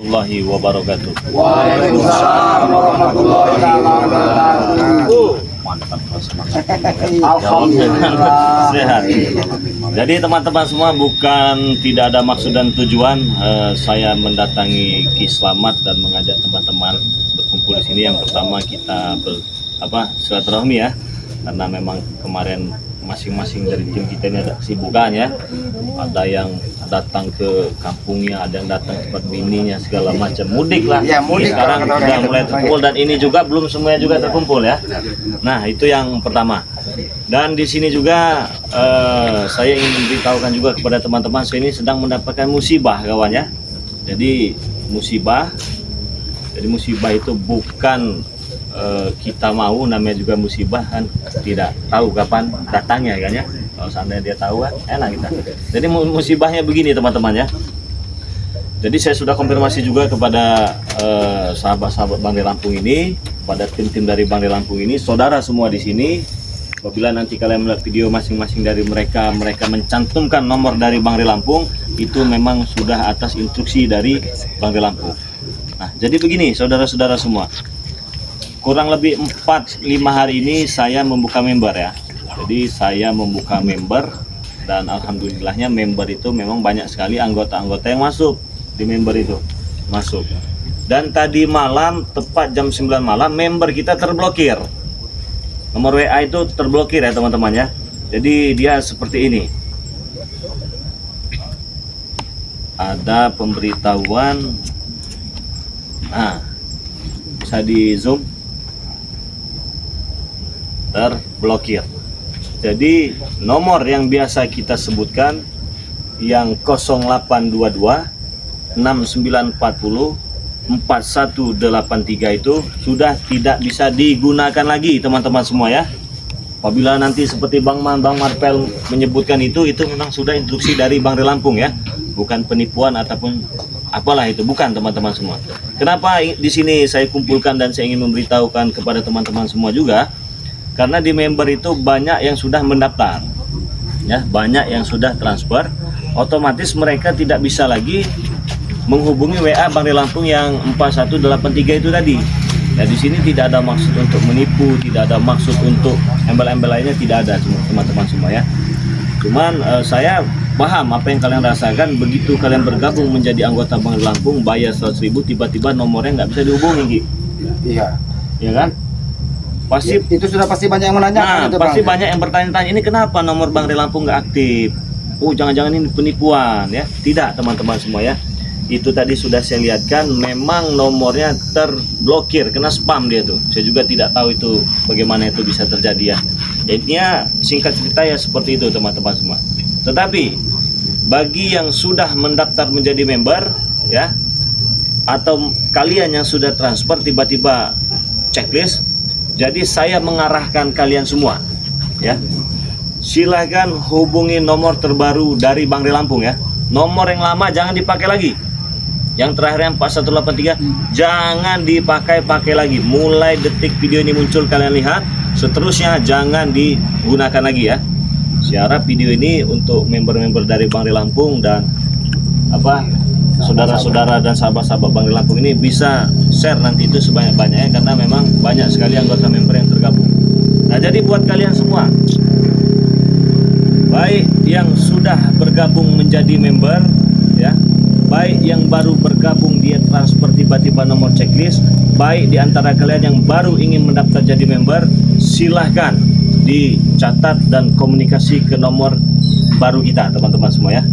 warahmatullahi wabarakatuh. Waalaikumsalam warahmatullahi wabarakatuh. Mantap, semangat. Alhamdulillah. Sehat. Jadi teman-teman semua, bukan tidak ada maksud dan tujuan saya mendatangi Ki Slamet dan mengajak teman-teman berkumpul di sini. Yang pertama kita silaturahmi ya, karena memang kemarin masing-masing dari tim kita ini ada kesibukan ya. Ada yang datang ke kampungnya, ada yang datang ke tempat bininya, segala macam, mudik lah. Ya, mudik. Sekarang sudah mulai terkumpul dan ini juga belum semuanya juga terkumpul ya. Nah, itu yang pertama. Dan di sini juga saya ingin memberitahukan juga kepada teman-teman, saya ini sedang mendapatkan musibah kawan ya. Jadi musibah itu bukan kita mau, namanya juga musibah kan, tidak tahu kapan datangnya kan ya. Kalau seandainya dia tahu kan enak kita. Jadi musibahnya begini teman-teman ya. Jadi saya sudah konfirmasi juga kepada sahabat-sahabat Bangde Lampung ini, pada tim-tim dari Bangde Lampung ini, saudara semua di sini. Apabila nanti kalian melihat video masing-masing dari mereka mencantumkan nomor dari Bangde Lampung, itu memang sudah atas instruksi dari Bangde Lampung. Nah, jadi begini saudara-saudara semua. Kurang lebih 4-5 hari ini saya membuka member ya. Jadi saya membuka member dan alhamdulillahnya member itu memang banyak sekali anggota-anggota yang masuk di member itu. Masuk. Dan tadi malam tepat jam 9 malam member kita terblokir. Nomor WA itu terblokir ya teman-teman ya. Jadi dia seperti ini. Ada pemberitahuan. Nah, bisa di zoom. Terblokir. Jadi nomor yang biasa kita sebutkan yang 0822 6940 4183 itu sudah tidak bisa digunakan lagi teman-teman semua ya. Apabila nanti seperti Bang Marpel menyebutkan itu memang sudah instruksi dari Bangde Lampung ya, bukan penipuan ataupun apalah itu, bukan teman-teman semua. Kenapa di sini saya kumpulkan dan saya ingin memberitahukan kepada teman-teman semua juga? Karena di member itu banyak yang sudah mendaftar ya, banyak yang sudah transfer, otomatis mereka tidak bisa lagi menghubungi WA Bangde Lampung yang 4183 itu tadi. Ya, di sini tidak ada maksud untuk menipu, tidak ada maksud untuk embel-embel lainnya, tidak ada teman-teman semua ya. Cuman saya paham apa yang kalian rasakan begitu kalian bergabung menjadi anggota Bangde Lampung, bayar 100.000, tiba-tiba nomornya nggak bisa dihubungi gitu. Iya. Ya kan? Pasti itu sudah pasti banyak yang menanyakan. Nah, pasti banyak yang bertanya-tanya, ini kenapa nomor Bangde Lampung nggak aktif? Oh, jangan-jangan ini penipuan ya? Tidak teman-teman semua ya. Itu tadi sudah saya lihatkan, memang nomornya terblokir, kena spam dia tuh. Saya juga tidak tahu itu bagaimana itu bisa terjadi ya. Jadinya singkat cerita ya seperti itu teman-teman semua. Tetapi bagi yang sudah mendaftar menjadi member ya, atau kalian yang sudah transfer tiba-tiba checklist, jadi saya mengarahkan kalian semua ya, silahkan hubungi nomor terbaru dari Bangde Lampung ya. Nomor yang lama jangan dipakai lagi. Yang terakhir yang 4183 jangan dipakai lagi. Mulai detik video ini muncul kalian lihat, seterusnya jangan digunakan lagi ya. Saya harap video ini untuk member-member dari Bangde Lampung dan saudara-saudara dan sahabat-sahabat Bangde Lampung ini bisa share nanti itu sebanyak-banyaknya, karena memang banyak sekali anggota member yang tergabung. Nah, jadi buat kalian semua, baik yang sudah bergabung menjadi member ya, baik yang baru bergabung dia transfer tiba-tiba nomor checklist, baik di antara kalian yang baru ingin mendaftar jadi member, silahkan dicatat dan komunikasi ke nomor baru kita teman-teman semua ya.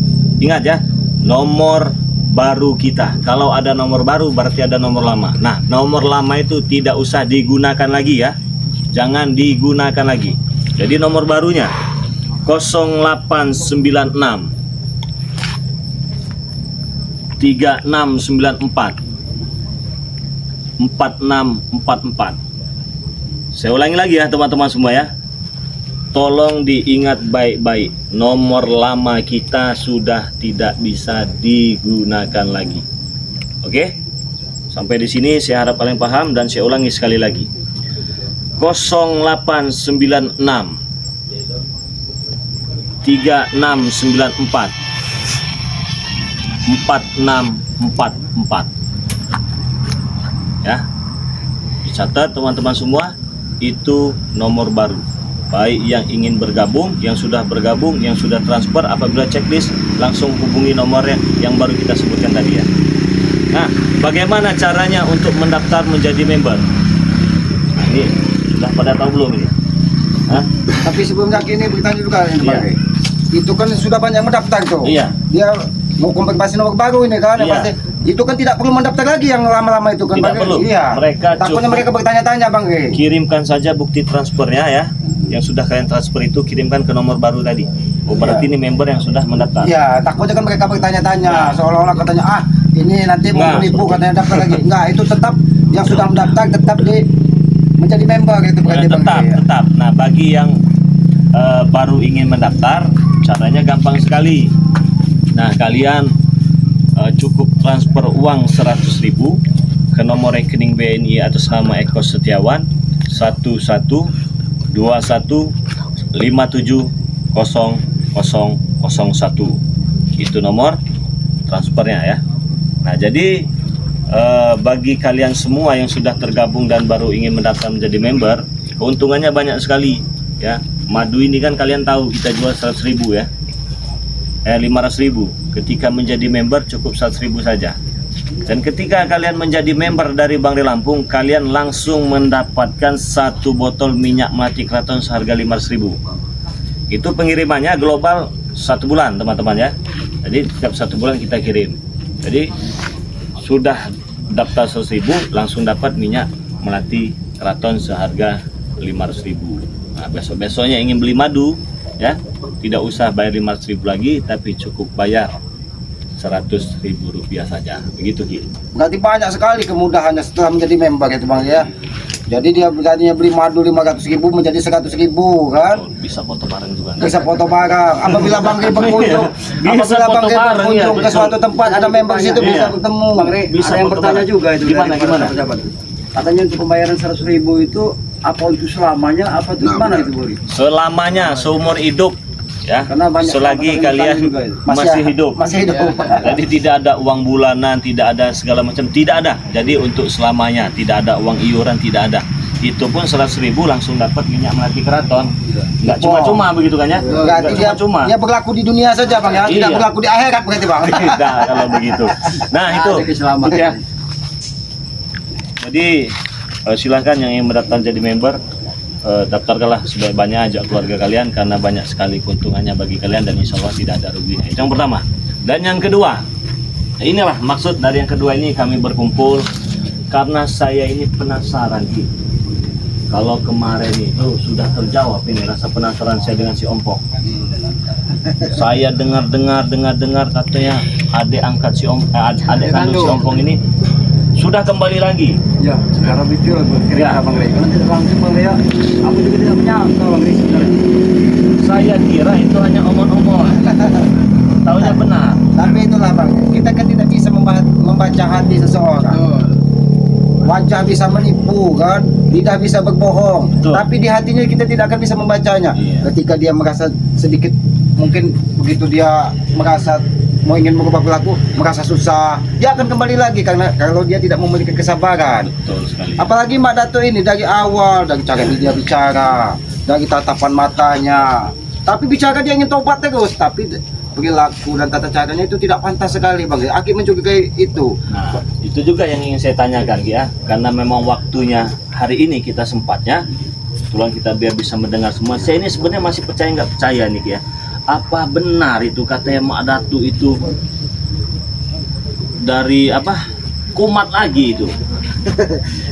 Ingat ya, nomor baru kita. Kalau ada nomor baru berarti ada nomor lama. Nah, nomor lama itu tidak usah digunakan lagi ya. Jangan digunakan lagi. Jadi nomor barunya 0896 3694 4644. Saya ulangi lagi ya teman-teman semua ya. Tolong diingat baik-baik, nomor lama kita sudah tidak bisa digunakan lagi. Oke? Sampai di sini saya harap kalian paham dan saya ulangi sekali lagi. 0896 3694 4644. ya. Dicatat teman-teman semua, itu nomor baru. Baik yang ingin bergabung, yang sudah bergabung, yang sudah transfer, apabila checklist langsung hubungi nomornya yang baru kita sebutkan tadi ya. Nah, bagaimana caranya untuk mendaftar menjadi member? Nah, ini sudah pada tahu belum ini? Hah? Tapi sebelumnya gini bertanya juga ini Iya. Bang. Itu kan sudah banyak mendaftar tuh. Iya. Dia mau konfirmasi nomor baru ini kan, Iya. pasti. Itu kan tidak perlu mendaftar lagi yang lama-lama itu kan, Tidak Bang. perlu. Iya. Mereka Takutnya cukup- mereka bertanya-tanya, Bang. Kirimkan saja bukti transfernya ya. Yang sudah kalian transfer itu kirimkan ke nomor baru tadi. Oh, berarti ini member yang sudah mendaftar. Iya, takutnya kan mereka bertanya-tanya, seolah-olah katanya, ini nanti mau Nah, menipu seperti katanya daftar lagi. Enggak, itu tetap yang sudah mendaftar tetap menjadi member gitu berarti, Bang. tetap, Iya. tetap. Nah, bagi yang baru ingin mendaftar, caranya gampang sekali. Nah, kalian cukup transfer uang 100.000 ke nomor rekening BNI atas nama Eko Setiawan 1121570001. Itu nomor transfernya ya. Nah, jadi bagi kalian semua yang sudah tergabung dan baru ingin mendaftar menjadi member, keuntungannya banyak sekali ya. Madu ini kan kalian tahu kita jual 100.000 ya. 500.000. Ketika menjadi member cukup 100.000 saja. Dan ketika kalian menjadi member dari Bang Ri Lampung, kalian langsung mendapatkan 1 botol minyak melati keraton seharga 500.000. Itu pengirimannya global 1 bulan teman-teman ya. Jadi setiap 1 bulan kita kirim. Jadi sudah daftar 100.000 langsung dapat minyak melati keraton seharga 500.000. Nah, besok-besoknya ingin beli madu ya, tidak usah bayar 500.000 lagi, tapi cukup bayar 100.000 rupiah saja. Begitu Ki. Berarti banyak sekali kemudahannya setelah menjadi member gitu, Bang ya. Jadi dia berarti beli madu 500.000 menjadi 100.000 kan. Oh, bisa foto bareng juga. Bisa foto bareng. Apabila Bang Ri berkunjung, Bisa apabila Bang foto Ri bareng, berkunjung iya, ke suatu tempat ada member di situ Iya. bisa bertemu. Bang Re, Bisa ada yang foto bertanya bareng. juga itu Gimana, dari para gimana? pejabat. Katanya untuk pembayaran 100.000 itu apa untuk selamanya apa itu gimana itu Bori? Selamanya, seumur hidup ya. Karena banyak Selagi yang kalian bertanya juga itu. masih hidup. Masih hidup. Jadi tidak ada uang bulanan, tidak ada segala macam, tidak ada. Jadi untuk selamanya, tidak ada uang iuran, tidak ada. Itu pun 100.000 langsung dapat minyak melati keraton. Nggak cuma-cuma begitu kan ya? Berarti Nggak dia, cuma-cuma. dia berlaku di dunia saja, Bang ya. Tidak Iya. berlaku di akhirat berarti, Bang. Tidak kalau begitu. Nah itu Ada keselamatan. ya. Jadi silahkan yang ingin mendaftar jadi member, daftarkanlah sebanyak-banyak, ajak keluarga kalian karena banyak sekali keuntungannya bagi kalian dan insya Allah tidak ada ruginya. Itu yang pertama. Dan yang kedua, inilah maksud dari yang kedua ini kami berkumpul karena saya ini penasaran Ki. Kalau kemarin itu sudah terjawab ini rasa penasaran saya dengan si Ompok. Saya dengar katanya adik angkat si adik kandung si Ompong ini sudah kembali lagi. Ya, sekarang itu Ya. kira Bang Re. Karena tidak langsung Bang Re ya. Aku juga tidak menyangka Bang Re sebenarnya. Saya kira itu hanya omong-omong. Taunya benar. Tapi itulah, Bang. Kita kan tidak bisa membaca hati seseorang. Wajah bisa menipu kan, lidah bisa berbohong. Betul. Tapi di hatinya kita tidak akan bisa membacanya. Iya. Ketika dia merasa sedikit, mungkin begitu dia merasa mau ingin merubah perilaku, merasa susah, dia akan kembali lagi karena kalau dia tidak memiliki kesabaran. Betul sekali. Apalagi Mak Dato ini dari awal, dari cara dia bicara, dari tatapan matanya. Tapi bicara dia ingin tobat terus, tapi perilaku dan tata caranya itu tidak pantas sekali, Bang. Aki mencurigai itu. Nah, itu juga yang ingin saya tanyakan ya, karena memang waktunya hari ini kita sempatnya, kebetulan kita biar bisa mendengar semua. Saya ini sebenarnya masih percaya nggak percaya nih ya. Apa benar itu katanya Mak Datu itu dari apa? Kumat lagi itu.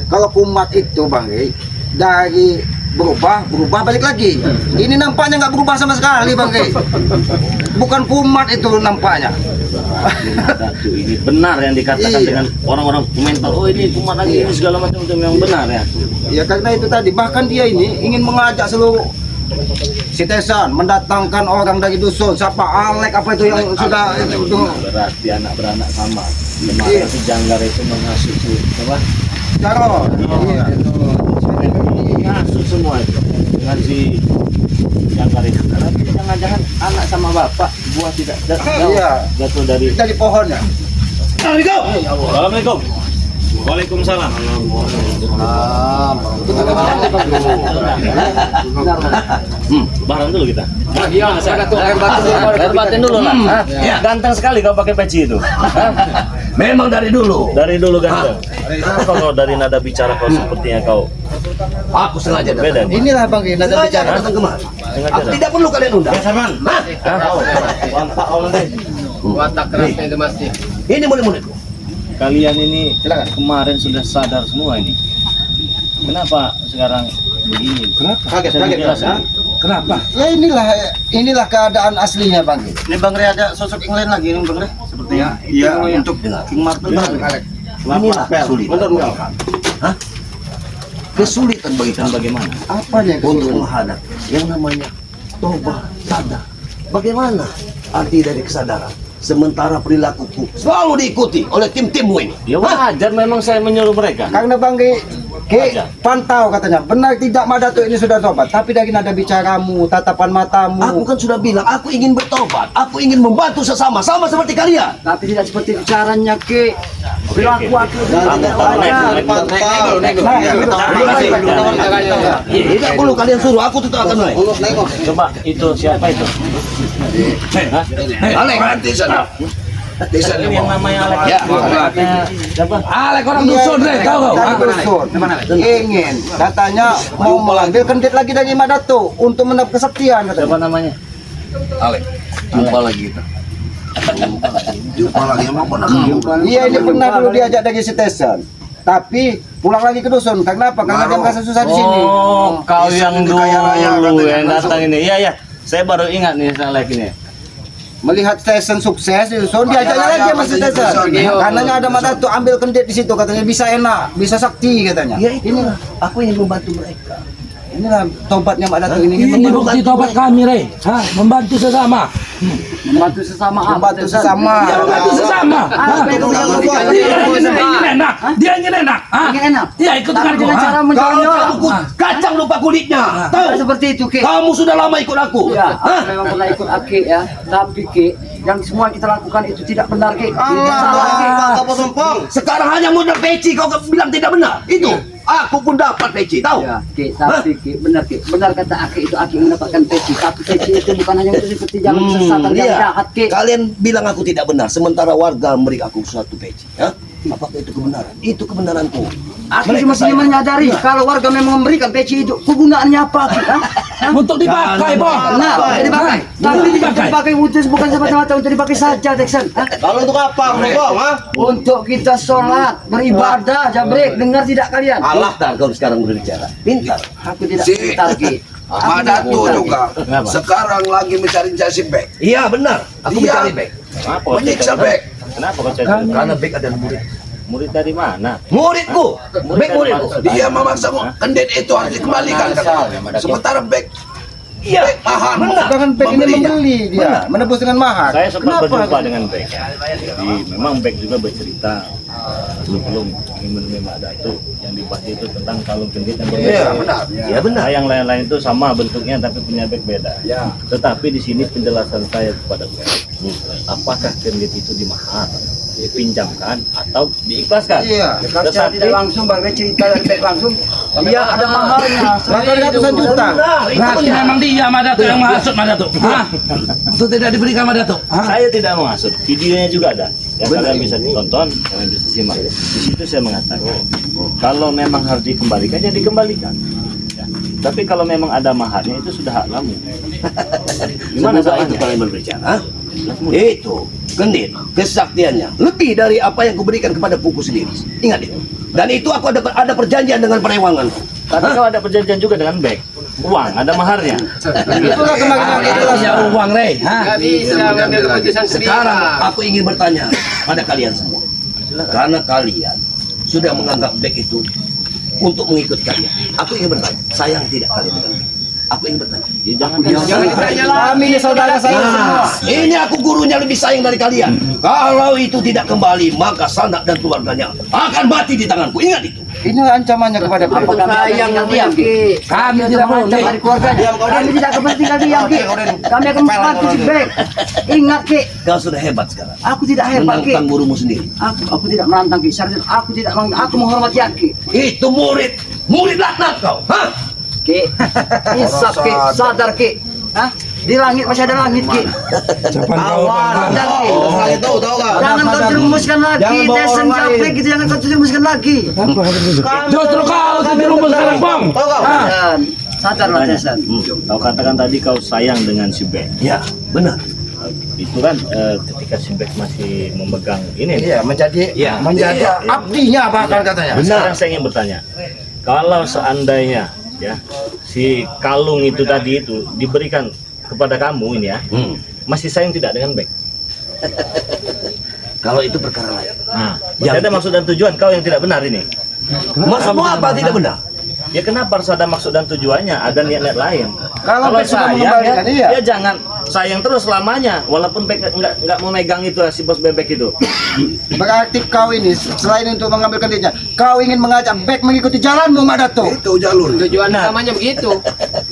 Kalau kumat itu, Bang, dari berubah balik lagi. Ini nampaknya nggak berubah sama sekali, Bang. Bukan kumat itu nampaknya. Mak Datu ini benar yang dikatakan Iya. dengan orang-orang komentar. Oh ini kumat lagi ini segala macam itu memang benar ya. Ya karena itu tadi, bahkan dia ini ingin mengajak seluruh Sitesan mendatangkan orang dari dusun, siapa Alek apa itu yang sudah itu. Berarti anak beranak sama. Iya. Kemarin si Janggar itu menghasut si apa? Jarod. Iya. Menghasut semua itu dengan si Janggar itu. Tapi jangan-jangan anak sama bapak buah tidak jauh Iya. jatuh dari. Dari pohonnya. Assalamualaikum. Waalaikumsalam. Barang dulu kita. Iya, saya kata air batin dulu lah. Ganteng sekali kau pakai peci itu. Memang dari dulu. Dari dulu ganteng. Kenapa kalau dari nada bicara kau sepertinya kau Aku sengaja datang. beda nih? Inilah bang, nada Sengaja bicara. datang kemari. Sengaja Aku tidak perlu kalian undang. Ini murid-muridku. Kalian ini kemarin sudah sadar semua ini. Kenapa sekarang begini? Kaget, Saya kaget. jelasin. Hah? Kenapa? Ya inilah keadaan aslinya bang. Ini bang Re ada sosok yang lain lagi nih bang Re. Sepertinya. Iya, untuk King Martel. Inilah kesulitan. Hah? Kesulitan bagi kami. Bagaimana? Apanya Untuk kesulitan? menghadapi yang namanya tobat, sadar. Bagaimana arti dari kesadaran? Sementara perilakuku selalu diikuti oleh tim-timmu ini. Ya wajar memang saya menyuruh mereka. Karena bang Ki pantau katanya benar tidak Madatuk ini sudah tobat, tapi dari nada bicaramu, tatapan matamu. Aku kan sudah bilang, aku ingin bertobat. Aku ingin membantu sesama, sama seperti kalian. Tapi tidak seperti caranya Ki. Perilaku aku tidak wajar. Tidak perlu kalian suruh, aku tetap akan naik. Coba itu siapa itu? Hah? Alek, di sana. Di sana. Ini yang namanya Alek. Ya. Siapa? Alek orang dusun deh, tahu kau? Dusun. Ingin katanya mau mengambil kendit lagi dari Madatuk untuk mendapat kesaktian Siapa katanya. namanya? Alek, jumpa lagi kita. Jumpa lagi, emang pernah Iya ini pernah dulu diajak dari Citizen, tapi pulang lagi ke dusun. Karena apa? Karena dia merasa susah di sini. Oh, kau Di yang sini dulu kaya raya katanya, yang masuk. datang ini. Iya ya, saya baru ingat nih Alek ini. Melihat Citizen sukses di dusun, diajaknya lagi sama Citizen. Karenanya ada Madatuk ambil kendit di situ katanya bisa enak, bisa sakti katanya. Ya inilah, aku ingin membantu mereka. Inilah tobatnya Madatuk ini. Ini bukti tobat kami, Re. Hah? Membantu sesama. Membantu sesama apa? Membantu sesama. Ya, membantu sesama. Hah? Dia ingin enak. Dia ingin enak. Hah? Ingin enak. Iya, ikut Tapi dengan dengan cara Kalau menjauhnya. kamu kacang lupa kulitnya, Tidak tahu? seperti itu Ki. Kamu sudah lama ikut aku. Ya, Hah? aku memang pernah ikut Aki ya. Tapi Ki, yang semua kita lakukan itu tidak benar Ki. Tidak salah Ki. Sekarang hanya modal peci kau bilang tidak benar. Itu aku pun dapat peci, tahu? Ya, Ki, tapi Ki, benar Ki. Benar kata Aki itu Aki mendapatkan peci. Tapi peci itu bukan hanya untuk seperti jalan kesesatan yang Iya. jahat Ki. Kalian bilang aku tidak benar, sementara warga memberi aku suatu peci. Ya? Apakah itu kebenaran? Itu kebenaranku. Aku Mereka semestinya sayang. menyadari kalau warga memang memberikan peci itu kegunaannya apa Ki? Hah? Hah? Untuk dipakai, Bang. Benar, untuk dipakai. Tapi Untuk tidak dipakai. dipakai untuk bukan semata-mata untuk dipakai saja, Jackson. Hah? Lalu untuk apa, Bang? Untuk kita sholat, beribadah, jabrek, dengar tidak kalian? Pintar kau sekarang berbicara. Pintar. Aku tidak Si. pintar Ki. Madatuk juga Kenapa? sekarang lagi mencari-cari bek. Iya benar. Aku Iya. mencari bek. Kenapa? Menyiksa bek. Kenapa kau cari? Karena bek adalah murid. Murid dari mana? Muridku. Bek muridku. Dia memaksa kendit itu harus dikembalikan katanya. Sementara bek Iya. mahal. Sedangkan Bek ini membeli dia, menebus dengan mahar. Saya sempat Kenapa? berjumpa dengan Bek. Jadi memang Bek juga bercerita sebelum ingin menemui Madatuk yang dibahas itu tentang kalung kendit yang berbeda. Iya benar. Iya benar. Nah, yang lain-lain itu sama bentuknya tapi punya Bek beda. Tetapi di sini penjelasan saya kepada Bek, apakah kendit itu dimahar, dipinjamkan atau diikhlaskan? Iya. Kalau secara tidak langsung, bagai cerita dari baik langsung, iya ada mahalnya. Bahkan ratusan juta. Nah, itu Berarti benar. memang dia Madatuk yang menghasut Madatuk. Hah? Untuk tidak diberikan Madatuk. Hah? Saya tidak menghasut, videonya juga ada. Ya, kalian bisa ditonton, kalian bisa simak. Di situ saya mengatakan, kalau memang harus dikembalikan, ya dikembalikan. Ya. Tapi kalau memang ada maharnya itu sudah hak kamu. Gimana Semoga itu soalnya? kalian berbicara. Itu kendit kesaktiannya lebih dari apa yang kuberikan kepada puku sendiri. Ingat itu. Dan itu aku ada perjanjian dengan perewangan. Tapi kalau ada perjanjian juga dengan Bek, uang, ada maharnya. Itulah kemarin Ya uang, Re. Hah? Sekarang aku ingin bertanya pada kalian semua. Karena kalian sudah menganggap Bek itu untuk mengikut kalian. Aku ingin bertanya, sayang tidak kalian dengan Bek? Aku ingin bertanya. Ya, jangan Kami ini saudara saya semua. Ini aku gurunya lebih sayang dari kalian. Kalau itu tidak kembali, maka sanak dan keluarganya akan mati di tanganku. Ingat itu. Ini ancamannya kepada Apa mereka. kami yang diam Ki? Kami tidak boleh. dari keluarganya. Kami tidak akan tinggal diam Ki. Kami akan mati si Bek. Ingat Ki, Kau sudah hebat sekarang. aku tidak hebat Ki. Menantang gurumu sendiri. Aku tidak menantang Ki. Aku tidak aku menghormati Ki. Itu murid laknat kau. Hah? Ki, insaf Ki, sadar Ki. Hah? Di langit masih ada langit Ki. Sadar Ki. Tahu kau. Jangan kau jerumuskan lagi, Desen capek gitu, jangan kau jerumuskan lagi. Justru kau terjerumus sekarang, Bang. Dan sadarlah Desen. Kau katakan tadi kau sayang dengan si Bek. Ya, benar. Itu kan ketika si Bek masih memegang ini. Iya, menjadi abdinya bahkan katanya. Sekarang saya ingin bertanya, kalau seandainya ya si kalung itu tadi itu diberikan kepada kamu ini ya, masih sayang tidak dengan Bek? Kalau itu perkara lain. Nah, Yang- ada maksud dan tujuan kau yang tidak benar ini. Maksudmu apa tidak benar? Ya kenapa harus ada maksud dan tujuannya? Ada niat-niat lain. Kalau Bek sudah sayang, mengembalikan, iya. ya jangan sayang terus selamanya, walaupun Bek nggak mau megang itu si bos bebek itu. Berarti kau ini selain untuk mengambilkan dirinya, kau ingin mengajak Bek mengikuti jalanmu, Madato. Itu jalur. Tujuan utamanya begitu.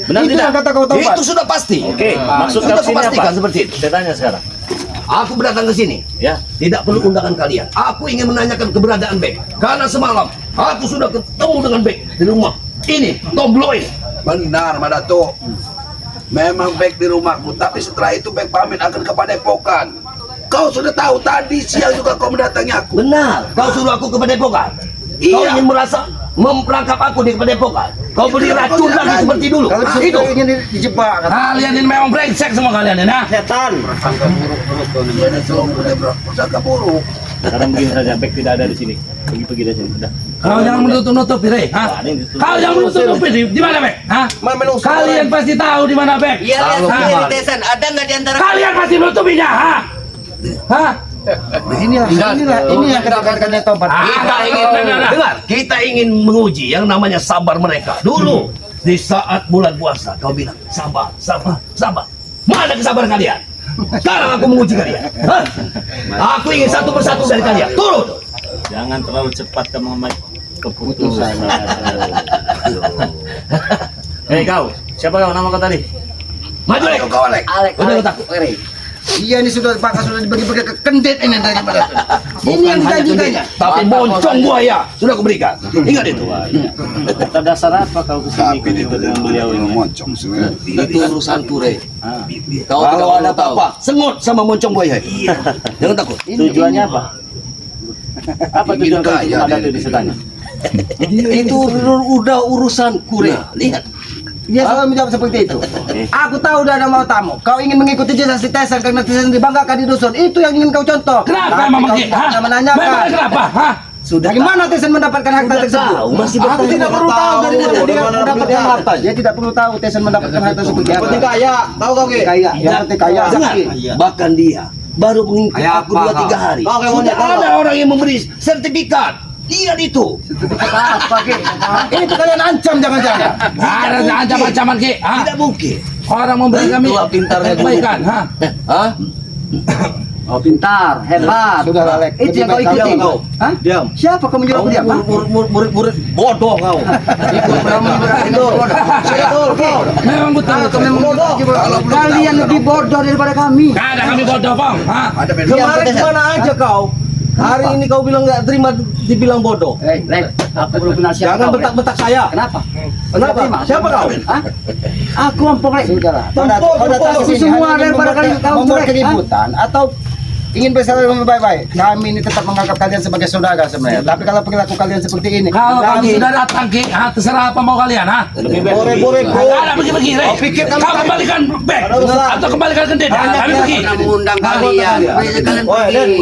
Benar Itu tidak? yang kata kau tahu. Itu sudah pasti. Oke, maksud Sudah kau sini kupastikan apa? seperti itu. Saya tanya sekarang. Aku datang ke sini. Ya, Tidak perlu undangan kalian. Aku ingin menanyakan keberadaan Bek. Karena semalam aku sudah ketemu dengan Bek di rumah. Ini Tobloin. Benar, Madato. Memang baik di rumahku, tapi setelah itu baik pamit akan ke Padepokan. Kau sudah tahu tadi siang juga kau mendatangi aku. Benar. Kau suruh aku ke Padepokan. Kau Iya. ingin merasa memperangkap aku di Padepokan. Kau beli racun lagi seperti dulu. Kalau Nah, itu ingin dijebak, kata. Kalian ini memang brengsek semua kalian ini, nah. Persangka buruk. sekarang begini saja, Bek tidak ada di sini. Pergi dari sini. Sudah. Kau jangan menutup-nutupi, Re. Hah? Ada yang ditutup. Kau jangan menutup-nutupi di mana, Bek? Hah? Kalian pasti tahu di mana, Bek. Iya, lihat Hah? sendiri Desan. Ada nggak di antara Kalian pasti menutupinya, hah? Hah? Ini yang kata-katanya tobat. Kita ingin dengar, kita ingin menguji yang namanya sabar mereka. Dulu di saat bulan puasa kau bilang sabar, sabar, sabar. Mana kesabaran kalian? Sekarang aku menguji kalian. Hah? Aku ingin satu persatu dari kalian. Turun. Jangan terlalu cepat kamu mengambil keputusan. Hei kau, siapa kau? Nama kau tadi? Maju Lek. Kau Alek. Alek, Udah, Alek, takut. Alek. Iya, ini sudah dibagi-bagi ke kendit ini dari Madato. Ini yang Hanya dijanjikannya. kendit, tapi moncong buaya sudah aku berikan. Ingat itu. Atas dasar apa kau kesini ikut dengan beliau ini? Itu urusan Ture. Ah, Kau tidak ada apa-apa. Sengut sama moncong buaya. Jangan takut. tujuannya apa? Apa tujuan kau kaya, ada dia di sana? Itu udah urusan Kure. Lihat. Dia selalu menjawab seperti itu. Aku tahu udah ada mau tamu. Kau ingin mengikuti jejak si Tesan karena Tesan dibanggakan di dusun. Itu yang ingin kau contoh. Kenapa Tapi emang kau begitu? tidak Hah? menanyakan. Memang kenapa? Hah? Sudah Dari mana Tesan mendapatkan harta tersebut? tahu, masih Aku bertanya. tidak perlu tahu dari mana dia mendapatkan harta. Dia tidak perlu tahu Tesan mendapatkan harta seperti apa. kaya? Tahu kau Ki? Kaya, yang penting kaya. Dengar, bahkan dia baru mengikuti aku 2-3 hari. Sudah ada orang yang memberi sertifikat. Lihat itu. Apa Ki? Ini tuh kalian ancam jangan-jangan. Ada ancaman-ancaman, Ki. Hah? Tidak mungkin. Orang memberi kami Itulah pintarnya dulu. kebaikan, hah? Hah? Oh, pintar, hebat. Sudah, Alek. Itu yang kau Lebih baik ikuti. kau. Hah? Diam. Siapa kau menyuruh aku diam? Hah? Murid bodoh kau. Memang betul. Kau memang kalian lebih bodoh daripada kami. Nggak ada kami bodoh, Bang. Hah? Ada Kemarin kemana aja kau? Hari ini kau bilang nggak terima dibilang bodoh. Lek, aku belum kenal siapa Jangan kau, Lek. bentak-bentak saya. Kenapa? Kenapa? Terima. Siapa kau? Hah? Aku ampun, Lek. Sudahlah. Tempur, Kau datang tempur. ke sini Semua hanya ingin daripada kalian tahu membuat jelek, keributan atau ingin bersama dengan baik-baik. Kami ini tetap menganggap kalian sebagai saudara sebenarnya. Tapi kalau perilaku kalian seperti ini, Kalau kami sudah datang, Ki, hah, terserah apa mau kalian, hah? Lebih baik Nggak ada pergi-pergi, Re. Kau kembalikan bag atau kembalikan kendit. Kami pergi. Pernah mengundang kalian. Kalian pergi.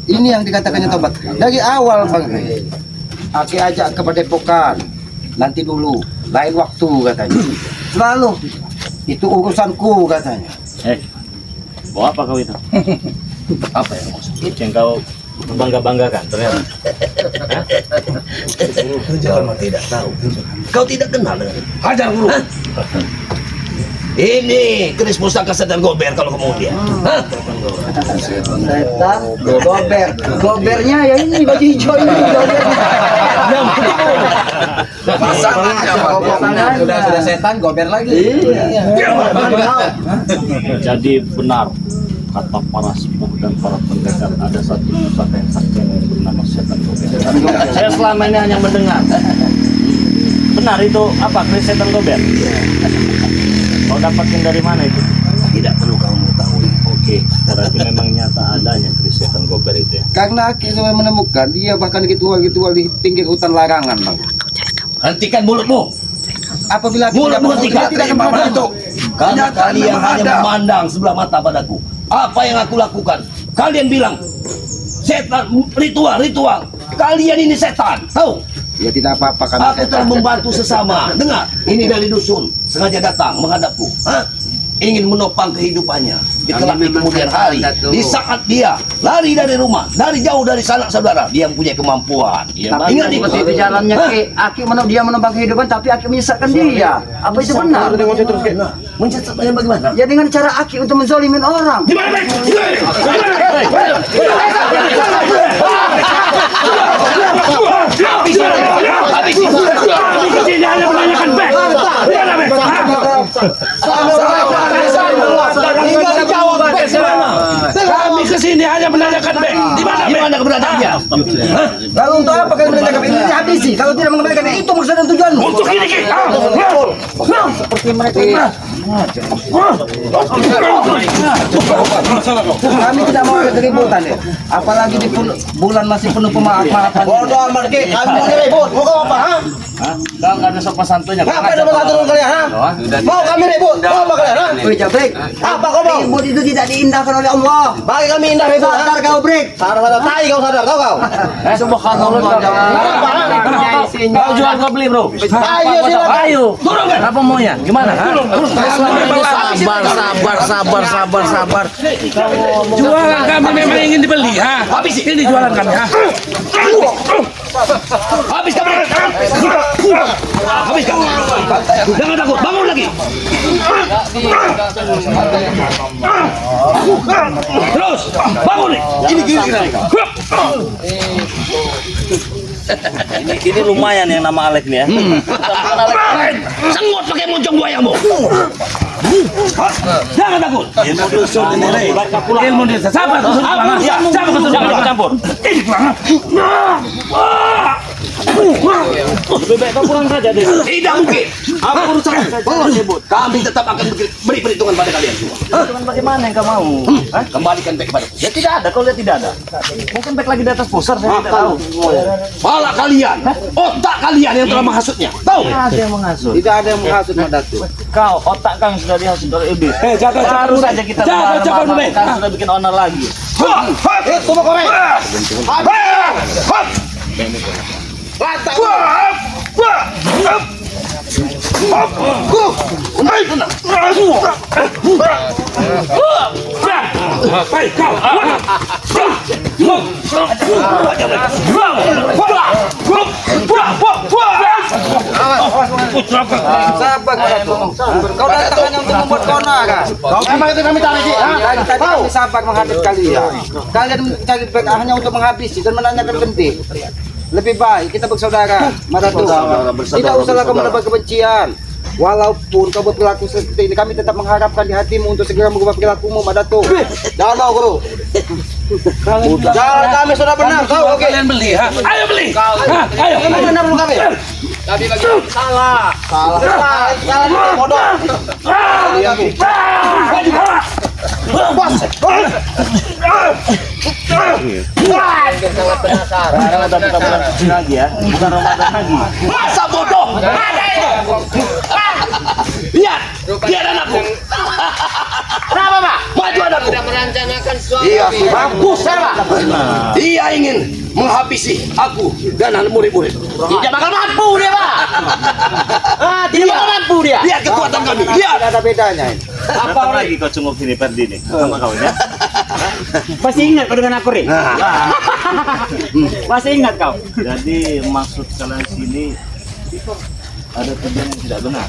ini yang dikatakannya tobat. Dari awal Bang Rey, Aki ajak ke Padepokan. Nanti dulu, lain waktu katanya. Selalu itu urusanku katanya. bawa apa kau itu? Apa yang maksud? Itu yang kau Bangga-banggakan ternyata. Hah? Jangan tidak tahu. Kau tidak kenal dengan ini. Hajar guru. Ini keris pusaka setan gober kalau kemudian. Hah? Setan gober. Gobernya ya ini baju hijau ini. Yang betul. Sudah setan gober lagi. Jadi benar kata para sepuh dan para pendekar, ada satu pusaka yang sakti yang bernama setan gober. Saya selama ini hanya mendengar. Benar itu apa keris setan gober? Kau dapatin dari mana itu? Tidak perlu kau mengetahui. Oke, berarti memang nyata adanya keris setan gober itu ya. Karena Aki sudah menemukan dia bahkan ritual-ritual di pinggir hutan larangan, Bang. Hentikan mulutmu. Apabila Aki Mulutmu tidak hentikan. tidak akan pernah itu. Karena kalian hanya memandang sebelah mata padaku. Apa yang aku lakukan? Kalian bilang setan, ritual. Kalian ini setan, tahu? Ya tidak apa-apa kami Aku telah membantu sesama. Dengar, ini dari dusun sengaja datang menghadapku. Hah? Ingin menopang kehidupannya. Di kelak di kemudian hari, di saat dia lari dari rumah, dari jauh dari sanak saudara, dia mempunyai kemampuan. Tapi Ingat itu. seperti di jalannya Ki, Aki dia menembak kehidupan tapi Aki menyesatkan dia. Apa itu benar? Menyesatkannya bagaimana? Ya dengan cara Aki untuk menzolimin orang. Di mana, Bek? Habis ini hanya menanyakan Bek. Di mana, Bek? Kami kesini hanya menanyakan Bek. Di mana, Bek? Gimana keberadaannya? Lalu untuk apa kalian menanyakan ini? Dihabisi. Kalau tidak mengembalikan itu maksud dan tujuanmu. Untuk ini, Ki. Seperti mereka. Kami tidak mau ada keributan ya. Apalagi di bulan masih penuh pemaaf-maafan. Bodoh amat Ki. Kami mau ribut. Mau kau apa? Hah? Enggak ada sopan santunya. Apa ada pengaturan kalian? Ha? Mau kami ribut? Mau apa kalian? Ha? Wih, Jabrik. Apa kau mau? Ribut itu tidak diindahkan oleh Allah. Bagi kami indah ribut. Sadar kau, Brik. Sadar. Tai kau sadar. Kau. Subhanallah. Kau jual kau beli, Bro. Ayo silakan. Ayo. Turun. Apa maunya? Gimana? Sabar. Jualan kami memang ingin dibeli, ha? Habis ini jualan kami, ha? Habis kamu. Habis kamu. Jangan takut, bangun lagi. Terus, bangun nih. Ini lumayan yang nama Alek nih ya. Sengot pakai moncong buayamu. Jangan takut. Ilmu dusun ini, Rey. Ilmu desa. Sabar, dusun pulangan. Jangan campur. Ini pulangan. Lebih baik kau pulang saja deh. Tidak mungkin. Apa urusan saya sebut? Kami tetap akan beri perhitungan pada kalian semua. Cuman bagaimana yang kau mau? Hah? Kembalikan back kepada. Ya tidak ada, kau lihat tidak ada. Mungkin back lagi di atas pusar, saya tidak tahu. Pala kalian, otak kalian yang telah menghasutnya. Tahu? Ada yang menghasut. Tidak ada yang menghasut Madatu. Kau, otak kau yang sudah dihasut oleh iblis. Jaga Baru saja kita dulu, Bek. kau sudah bikin onar lagi. Tunggu kau. Sabar Madatu. Kau datang hanya untuk membuat keonaran. Memang itu kami cari sih. Tadi kami sabar menghadapi kalian. Kalian mencari back hanya untuk menghabisi dan menanyakan genting. Lebih baik kita bersaudara, Madatu. Tidak usahlah kamu menebar kebencian. Walaupun kau berperilaku seperti ini, kami tetap mengharapkan di hatimu untuk segera merubah perilakumu, Madatu. Jangan mau, Guru. Jangan, kami sudah benar, kau oke. Kalian beli, ha? Ayo beli. Ha, ayo. Kami benar dulu kami. Tadi bagi salah. Salah ini bodoh. Sangat penasaran. Sekarang ada bukan suci lagi ya, bukan Ramadan lagi. Masa bodoh? Lihat, lihat anakku. Kenapa, Pak? Maju anakku. Sudah merencanakan suami. Iya, bagus Pak. Dia ingin menghabisi aku dan murid-murid. Tidak bakal mampu dia, Pak. Tidak bakal mampu dia. Lihat kekuatan kami. Lihat. Tidak ada bedanya. Apa lagi kau cunguk sini Perdi nih sama kau ya? Pasti ingat kau dengan aku, Ri. Masih ingat kau? Jadi maksud kalian sini ada tujuan yang tidak benar.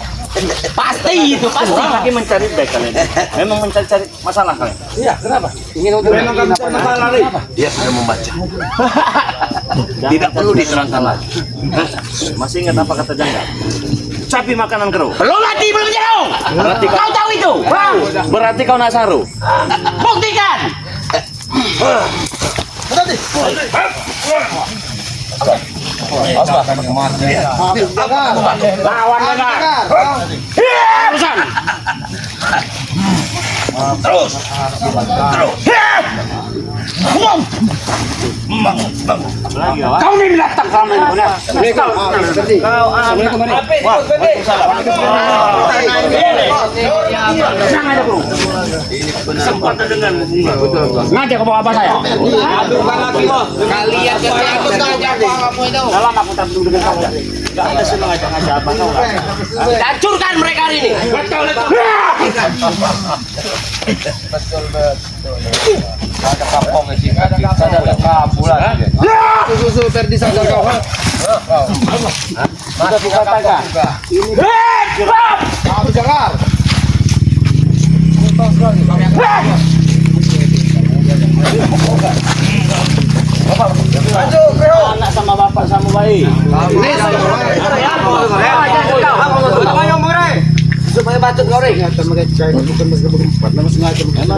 Pasti itu pasti. Bukan lagi mencari baik kalian. Memang mencari-cari masalah kalian. Iya, kenapa? Dia sudah membaca. Jangan Tidak perlu diterangkan lagi. Masih ingat apa kata Jangga? Capi makanan keruh. Belum mati belum jauh. Berarti Kau tahu itu? berarti kau nak saru. Buktikan. Lawan dengar. Urusan. Terus. Lagi kawan. Kau ni binatang selama ini. Kau Senang ada bro. sempat dengan Ngajak ke bawah apa saya? Kalian Dalam aku tak peduli dengan kamu. enggak ada sih ngajak-ngajak apa kau. Hancurkan mereka hari ini. Susu Ferdi sadar kau. Sudah buka taga. Anak sama bapak sama bayi. Supaya bacot kau Rey. Memang sengaja karena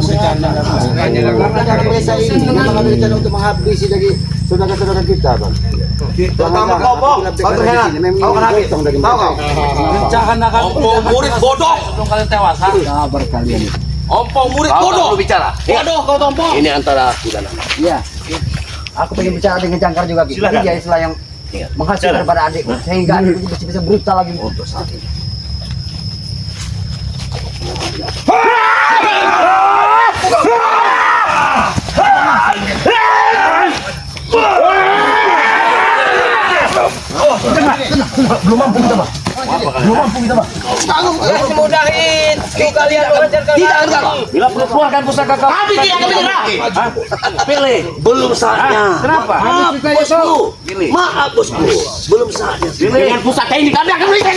desa ini memang ada rencana untuk menghabisi dari saudara-saudara kita, Bang. Terutama kau, Pok. Kau terheran. Kau akan habis. Tahu kau? Rencanakan Murid bodoh. sebelum kalian tewas. Sabar kalian. Ompong murid bodoh. bicara. Bodoh kau tompong. Ini antara aku dan anak. Iya. Aku pengen bicara dengan Jangkar juga, Ki. Silakan. Dia istilah yang menghasilkan Bicara. daripada adikku. Sehingga adikku bisa brutal lagi untuk saat ini. Mudahin kalian mengajarkan. Tidak enggak. Bila perlu keluarkan pusaka kau. Kami tidak akan menyerah. Pilih. Belum saatnya. Kenapa? Maaf bosku. Maaf bosku. Belum saatnya. Dengan pusaka ini kami akan menyerah.